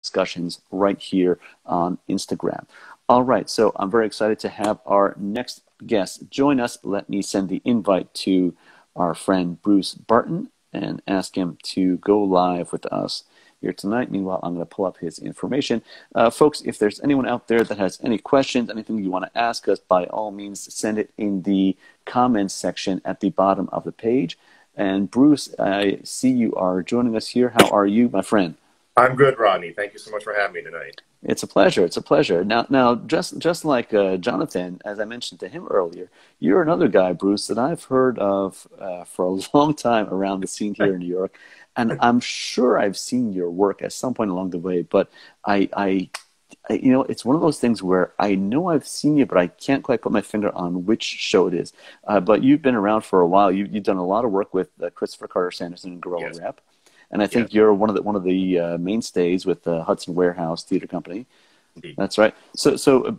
discussions right here on Instagram. All right, so I'm very excited to have our next guest join us. Let me send the invite to our friend Bruce Barton and ask him to go live with us here tonight. Meanwhile, I'm going to pull up his information. Folks, if there's anyone out there that has any questions, anything you want to ask us, by all means, send it in the comments section at the bottom of the page. And Bruce, I see you are joining us here. How are you, my friend? I'm good, Rodney. Thank you so much for having me tonight. It's a pleasure. It's a pleasure. Now, just like Jonathan, as I mentioned to him earlier, you're another guy, Bruce, that I've heard of for a long time around the scene here in New York, and I'm sure I've seen your work at some point along the way. But it's one of those things where I know I've seen you, but I can't quite put my finger on which show it is. But you've been around for a while. You've done a lot of work with Christopher Carter Sanderson and Gorilla Yes. Rep. And I think you're one of the mainstays with the Hudson Warehouse Theater Company. Indeed. That's right. So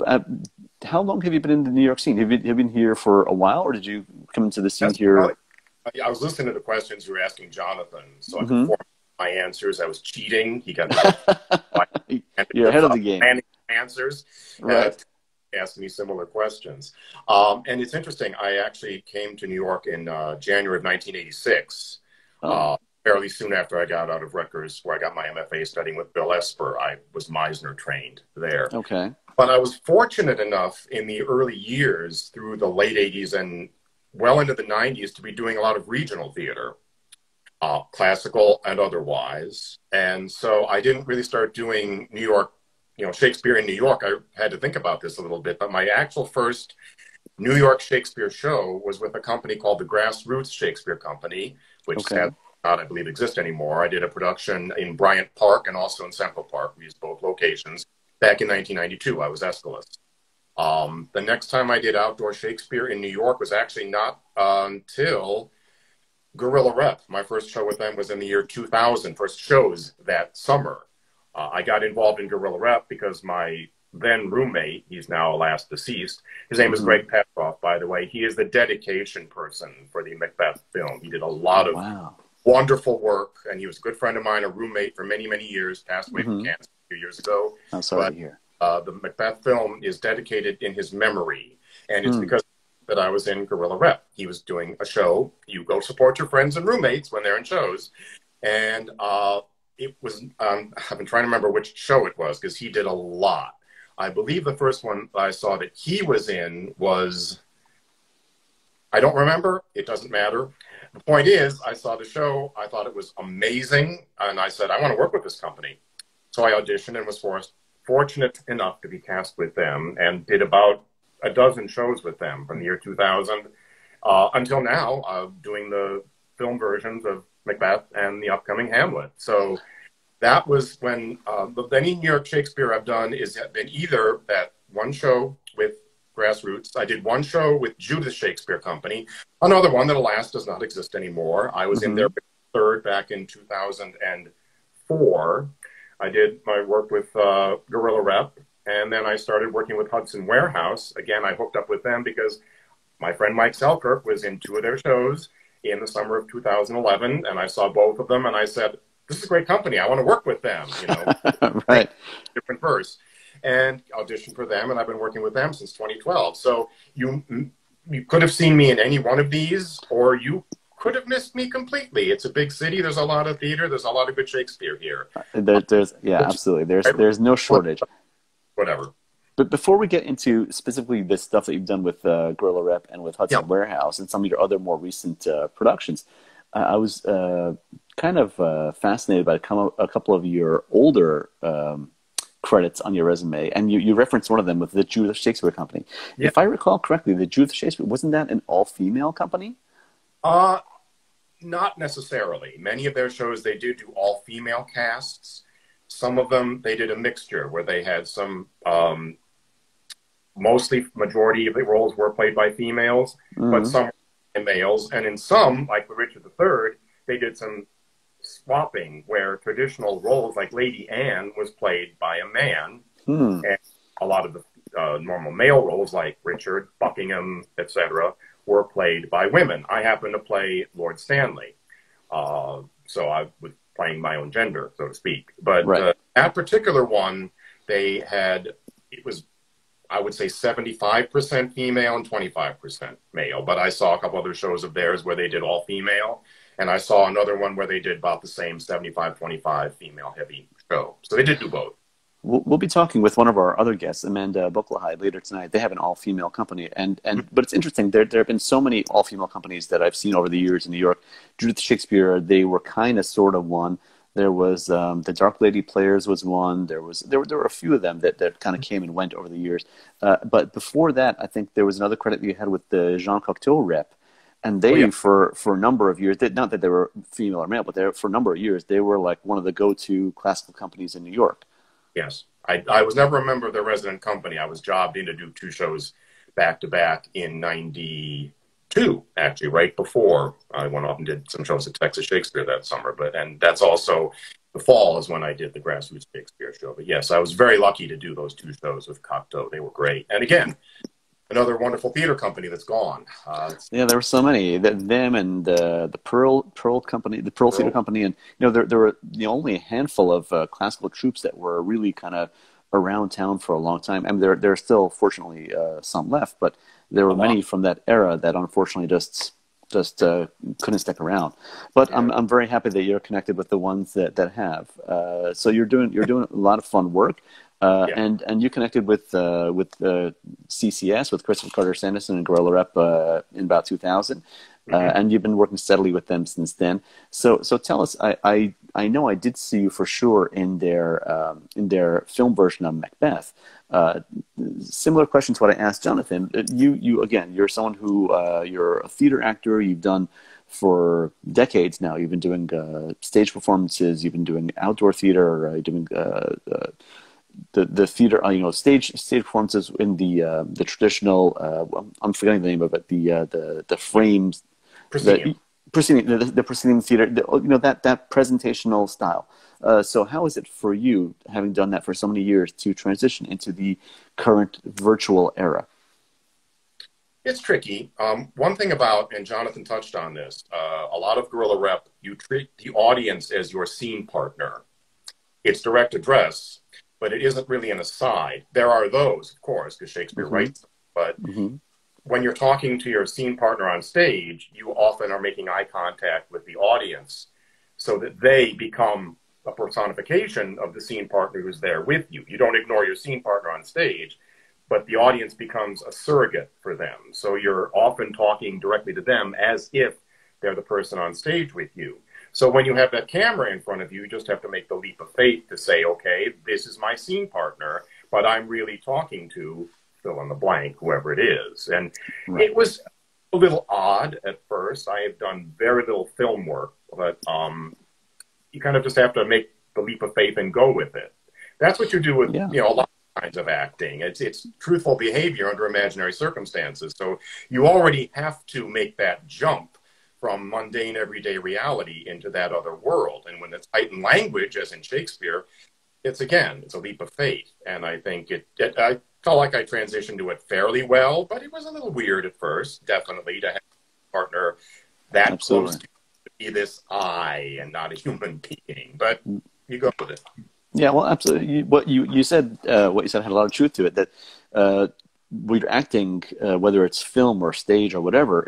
how long have you been in the New York scene? Have you been here for a while, or did you come into the scene here? I was listening to the questions you were asking Jonathan, so I Mm-hmm. could form my answers. I was cheating. He got You're ahead of the game. Answers. Right. Asking me similar questions. And it's interesting. I actually came to New York in January of 1986. Oh. Fairly soon after I got out of Rutgers, where I got my MFA studying with Bill Esper. I was Meisner trained there. Okay. But I was fortunate enough in the early years, through the late 80s and well into the 90s, to be doing a lot of regional theater, classical and otherwise. And so I didn't really start doing New York, Shakespeare in New York. I had to think about this a little bit, but my actual first New York Shakespeare show was with a company called the Grassroots Shakespeare Company, which Okay. I believe exist anymore. I did a production in Bryant Park and also in Central Park. We used both locations. Back in 1992, I was Aeschylus. The next time I did outdoor Shakespeare in New York was actually not until Gorilla Rep. My first show with them was in the year 2000, first shows that summer. I got involved in Gorilla Rep because my then roommate, he's now alas deceased, his name is Greg Petroff, by the way. He is the dedication person for the Macbeth film. He did a lot of wonderful work, and he was a good friend of mine, a roommate for many, many years, passed away from cancer a few years ago. I'm sorry to hear. The Macbeth film is dedicated in his memory, and it's because that I was in Gorilla Rep. He was doing a show. You go support your friends and roommates when they're in shows, and it was, I've been trying to remember which show it was, because he did a lot. I believe the first one I saw that he was in was, I don't remember, it doesn't matter. The point is, I saw the show, I thought it was amazing, and I said, I want to work with this company. So I auditioned and was fortunate enough to be cast with them, and did about a dozen shows with them from the year 2000 until now, doing the film versions of Macbeth and the upcoming Hamlet. So that was when, any New York Shakespeare I've done has been either that one show with Grassroots. I did one show with Judith Shakespeare Company, another one that alas does not exist anymore. I was in their third back in 2004. I did my work with Gorilla Rep, and then I started working with Hudson Warehouse. Again, I hooked up with them because my friend Mike Selkirk was in two of their shows in the summer of 2011, and I saw both of them, and I said, this is a great company. I want to work with them, Right. Different verse. And auditioned for them, and I've been working with them since 2012. So you could have seen me in any one of these, or you could have missed me completely. It's a big city. There's a lot of theater. There's a lot of good Shakespeare here. Absolutely. There's no shortage. Whatever. But before we get into specifically the stuff that you've done with Gorilla Rep and with Hudson Warehouse and some of your other more recent productions, I was kind of fascinated by a couple of your older credits on your resume, and you referenced one of them with the Judith Shakespeare Company. Yeah. If I recall correctly, the Judith Shakespeare, wasn't that an all-female company? Not necessarily. Many of their shows, they do all-female casts. Some of them, they did a mixture where they had some, mostly majority of the roles were played by females, but some were males. And in some, like with Richard III, they did some swapping where traditional roles like Lady Anne was played by a man, and a lot of the normal male roles like Richard, Buckingham, etc., were played by women. I happen to play Lord Stanley, so I was playing my own gender, so to speak. But That particular one, they had, it was, I would say 75% female and 25% male. But I saw a couple other shows of theirs where they did all female. And I saw another one where they did about the same 75-25 female heavy show. So they did do both. We'll be talking with one of our other guests, Amanda Bucklehide, later tonight. They have an all-female company, but it's interesting. There have been so many all-female companies that I've seen over the years in New York. Judith Shakespeare, they were kind of sort of one. There was the Dark Lady Players was one. There were a few of them that kind of came and went over the years. But before that, I think there was another credit you had with the Jean Cocteau rep. And they, for a number of years, not that they were female or male, but for a number of years, they were like one of the go-to classical companies in New York. Yes. I was never a member of their resident company. I was jobbed in to do 2 shows back-to-back in 92, actually, right before I went off and did some shows at Texas Shakespeare that summer. And that's also the fall is when I did the Grassroots Shakespeare show. But yes, I was very lucky to do those 2 shows with Cocteau. They were great. And again, another wonderful theater company that's gone. Yeah, there were so many. Them and the Pearl Company, the Pearl Theater Company, and there were only a handful of classical troupes that were really kind of around town for a long time. I mean, there are still, fortunately, some left, but there were many from that era that unfortunately just couldn't stick around. But yeah. I'm very happy that you're connected with the ones that have. So you're doing a lot of fun work. And you connected with CCS, with Christopher Carter Sanderson and Gorilla Rep in about 2000, and you've been working steadily with them since then. So tell us, I know I did see you for sure in their film version of Macbeth. Similar question to what I asked Jonathan. You again, you're someone who you're a theater actor. You've done for decades now. You've been doing stage performances. You've been doing outdoor theater. Doing the theater, stage performances in the traditional. I'm forgetting the name of it. The frames, proscenium theater. That presentational style. So how is it for you, having done that for so many years, to transition into the current virtual era? It's tricky. One thing about, and Jonathan touched on this, a lot of Gorilla Rep, you treat the audience as your scene partner. It's direct address, but it isn't really an aside. There are those, of course, because Shakespeare writes them, but when you're talking to your scene partner on stage, you often are making eye contact with the audience so that they become a personification of the scene partner who's there with you. You don't ignore your scene partner on stage, but the audience becomes a surrogate for them. So you're often talking directly to them as if they're the person on stage with you. So when you have that camera in front of you, you just have to make the leap of faith to say, okay, this is my scene partner, but I'm really talking to fill in the blank, whoever it is. And it was a little odd at first. I have done very little film work, but you kind of just have to make the leap of faith and go with it. That's what you do with a lot of kinds of acting. It's truthful behavior under imaginary circumstances. So you already have to make that jump from mundane everyday reality into that other world. And when it's heightened language, as in Shakespeare, it's a leap of faith. And I think I felt like I transitioned to it fairly well, but it was a little weird at first, definitely, to have a partner that close to be this I and not a human being. But you go with it. Yeah, well, absolutely. What you said had a lot of truth to it, that when you're acting, whether it's film or stage or whatever,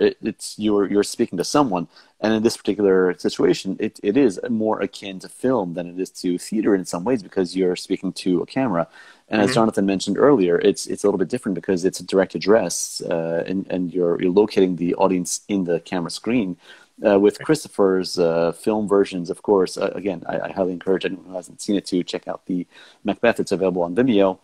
you're speaking to someone, and in this particular situation, it is more akin to film than it is to theater in some ways, because you're speaking to a camera. And as Jonathan mentioned earlier, it's a little bit different because it's a direct address, and you're locating the audience in the camera screen. With Christopher's film versions, of course, again, I highly encourage anyone who hasn't seen it to check out the Macbeth. It's available on Vimeo.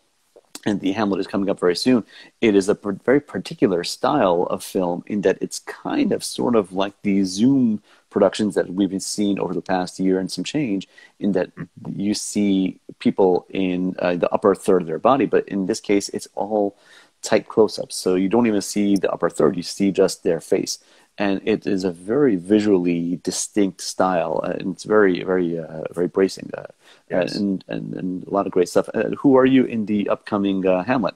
And the Hamlet is coming up very soon. It is a very particular style of film in that it's kind of sort of like the Zoom productions that we've been seeing over the past year and some change, in that you see people in the upper third of their body, but in this case, it's all tight close-ups. So you don't even see the upper third, you see just their face. And it is a very visually distinct style, and it's very, very, very bracing, and a lot of great stuff. Who are you in the upcoming Hamlet?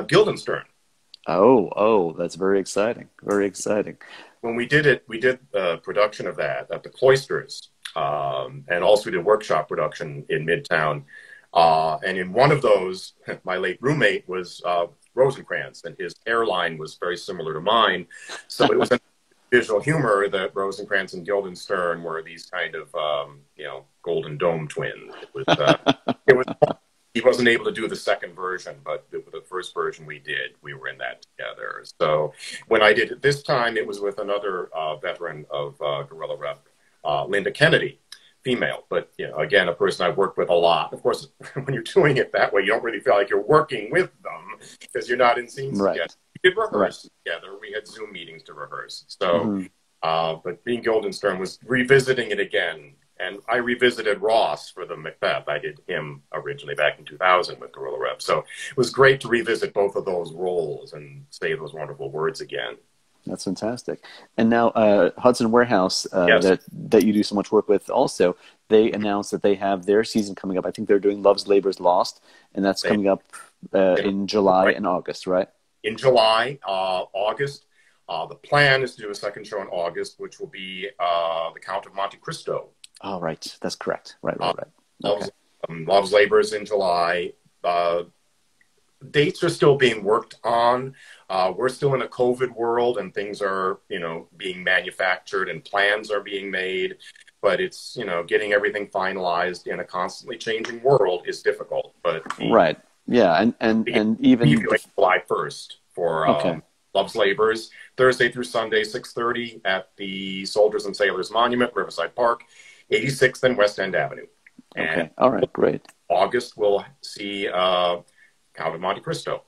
Guildenstern. Oh, that's very exciting. Very exciting. When we did the production of that at the Cloisters, and also did workshop production in Midtown. And in one of those, my late roommate was Rosencrantz, and his hairline was very similar to mine. So it was a visual humor that Rosencrantz and Guildenstern were these kind of, Golden Dome twins. It was he wasn't able to do the second version, but the first version we did, we were in that together. So when I did it this time, it was with another veteran of Gorilla Rep, Linda Kennedy, female, but again, a person I've worked with a lot. Of course, when you're doing it that way, you don't really feel like you're working with them because you're not in scenes together. We did rehearse together. We had Zoom meetings to rehearse. So, but being Guildenstern was revisiting it again. And I revisited Ross for the Macbeth. I did him originally back in 2000 with Gorilla Rep. So it was great to revisit both of those roles and say those wonderful words again. That's fantastic. And now Hudson Warehouse, yes. that you do so much work with also, they announced that they have their season coming up. I think they're doing Love's Labor's Lost, and that's coming up in July and August, right? In July, August. The plan is to do a second show in August, which will be The Count of Monte Cristo. Oh, right. That's correct. Right. Okay. Love's Labor's in July. Dates are still being worked on. We're still in a COVID world, and things are, being manufactured and plans are being made. But it's, getting everything finalized in a constantly changing world is difficult. But right, yeah, and even July 1st for Love's Labor's, Thursday through Sunday, 6:30 at the Soldiers and Sailors Monument, Riverside Park, 86th and West End Avenue. And all right, great. August we'll see Count of Monte Cristo.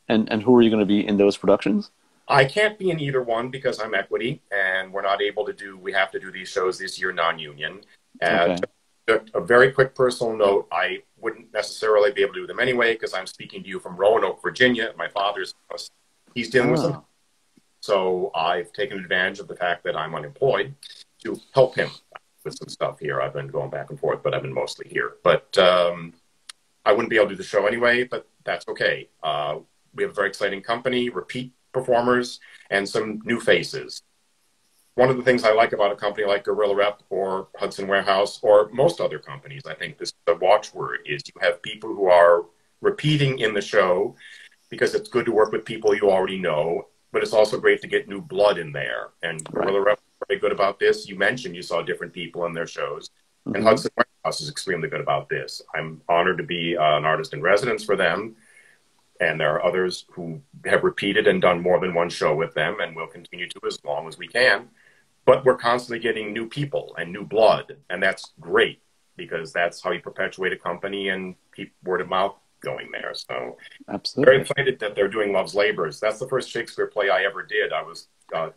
And who are you going to be in those productions? I can't be in either one because I'm equity, and we're not able to do. We have to do these shows this year non-union. And a very quick personal note: I wouldn't necessarily be able to do them anyway because I'm speaking to you from Roanoke, Virginia. My father's house. He's dealing with them, so I've taken advantage of the fact that I'm unemployed to help him with some stuff here. I've been going back and forth, but I've been mostly here. But I wouldn't be able to do the show anyway, but that's okay. We have a very exciting company, repeat performers, and some new faces. One of the things I like about a company like Gorilla Rep or Hudson Warehouse or most other companies, I think this is the watchword, is you have people who are repeating in the show because it's good to work with people you already know, but it's also great to get new blood in there. And Gorilla Rep is very good about this. You mentioned you saw different people in their shows. And Hudson Warehouse is extremely good about this. I'm honored to be an artist in residence for them. And there are others who have repeated and done more than one show with them and will continue to as long as we can. But we're constantly getting new people and new blood. And that's great because that's how you perpetuate a company and keep word of mouth going there. So absolutely very excited that they're doing Love's Labor's. That's the first Shakespeare play I ever did. I was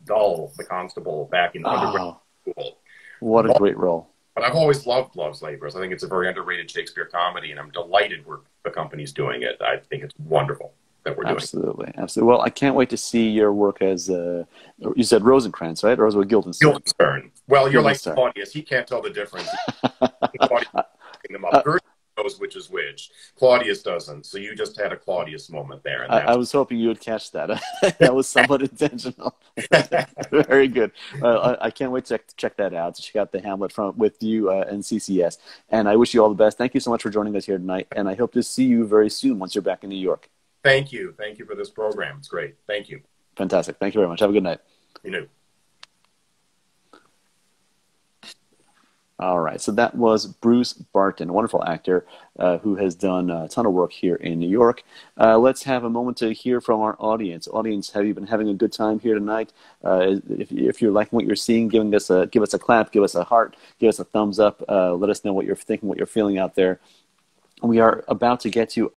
Dull, the constable, back in undergrad school. What a great role. But I've always loved Love's Labor's. I think it's a very underrated Shakespeare comedy, and I'm delighted the company's doing it. I think it's wonderful that we're doing it. Absolutely. Well, I can't wait to see your work as, you said Rosencrantz, right? Or was it Guildenstern? Guildenstern. Well, you're like Claudius. He can't tell the difference. Claudius them up. Gertrude knows which is which. Claudius doesn't. So you just had a Claudius moment there. And I was hoping you would catch that. That was somewhat intentional. Very good. I can't wait to check that out, to check out the Hamlet with you and CCS. And I wish you all the best. Thank you so much for joining us here tonight. And I hope to see you very soon once you're back in New York. Thank you. Thank you for this program. It's great. Thank you. Fantastic. Thank you very much. Have a good night. You know. All right, so that was Bruce Barton, a wonderful actor who has done a ton of work here in New York. Let's have a moment to hear from our audience. Audience, have you been having a good time here tonight? If you're liking what you're seeing, give us a clap, give us a heart, give us a thumbs up. Let us know what you're thinking, what you're feeling out there. We are about to get to